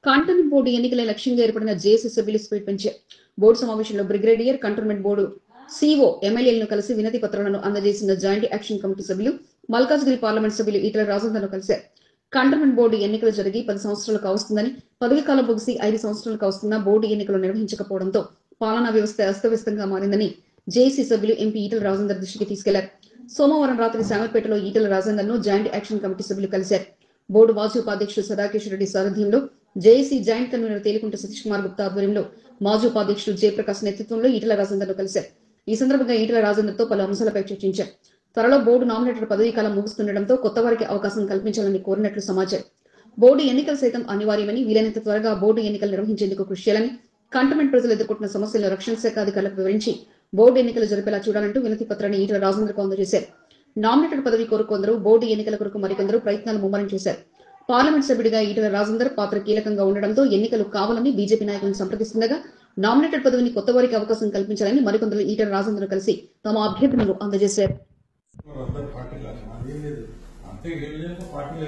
Cantonment board ఎన్నికల లక్ష్యంగా ఏర్పడిన జేసీ సభ్యులు స్పీడ్ పెంచారు. బోర్డు సమావేశంలో బ్రిగేడియర్, కంటోన్మెంట్ బోర్డు సీఓ, ఎమ్మెల్యేలను కలిసి వినతి పత్రాలను అందజేసిన జాయింట్ యాక్షన్ కమిటీ సభ్యులు మల్కాజ్గిరి పార్లమెంట్ సభ్యులు ఈటెల రాజేందర్ను కలిశారు. కంటోన్మెంట్ బోర్డు ఎన్నికలు జరిగి 10 సంవత్సరాలు కావస్తుందని, పదవీ కాలం ముగిసి 5 సంవత్సరాలు కావస్తున్నా బోర్డు ఎన్నికలు నిర్వహించకపోవడంతో పాలనా వ్యవస్థ అస్తవ్యస్తంగా మారిందని జేసీ సభ్యులు ఎంపీ ఈటెల రాజేందర్ దృష్టికి తీసుకెళ్లారు. సోమవారం రాత్రి శామర్పేటలో ఈటెల రాజేందర్ను జాయింట్ యాక్షన్ కమిటీ సభ్యులు కలిశారు. బోర్డు మాజీ ఉపాధ్యక్షుడు సదాకేశ్వర రెడ్డి సారథ్యంలో JAC joint convener Telikunta Satish Kumar Gupta ఆధ్వర్యంలో మాజీ ఉపాధ్యక్షుడు జయప్రకాష్ నేతృత్వంలో ఈటెల రాజేందర్ను కలిశారు. ఈ సందర్భంగా ఈటెల రాజేందర్తో పలు అంశాలపై చర్చించారు. త్వరలో బోర్డు నామినేటెడ్ పదవీ కాలం ముగుస్తుండటంతో కొత్త వారికి అవకాశం కల్పించాలని కోరినట్లు సమాచారం. బోర్డు ఎన్నికలు సైతం అనివార్యమని, వీలైనంత త్వరగా బోర్డు ఎన్నికలు నిర్వహించేందుకు కృషి చేయాలని, కంటోన్మెంట్ ప్రజలు ఎదుర్కొంటున్న సమస్యలను రక్షణ శాఖ అధికారులకు వివరించి బోర్డు ఎన్నికలు జరిపేలా చూడాలంటూ వినతి పత్రాన్ని ఈటెల రాజేందర్కు అందజేశారు. నామినేటెడ్ పదవి కోరు కొందరు, బోర్డు ఎన్నికల కొరకు మరికొందరు ప్రయత్నాలు ముమ్మరం చేశారు. పార్లమెంట్ సభ్యుడిగా ఈటెల రాజేందర్ పాత్ర కీలకంగా ఉండడంతో ఎన్నికలు కావాలని బీజేపీ నాయకులను సంప్రదిస్తుండగా నామినేటెడ్ పదవిని కొత్త వారికి అవకాశం కల్పించాలని మరికొందరు ఈటెల రాజేందర్ కలిసి తమ అభ్యర్థనలు అందజేశారు. పార్టీలు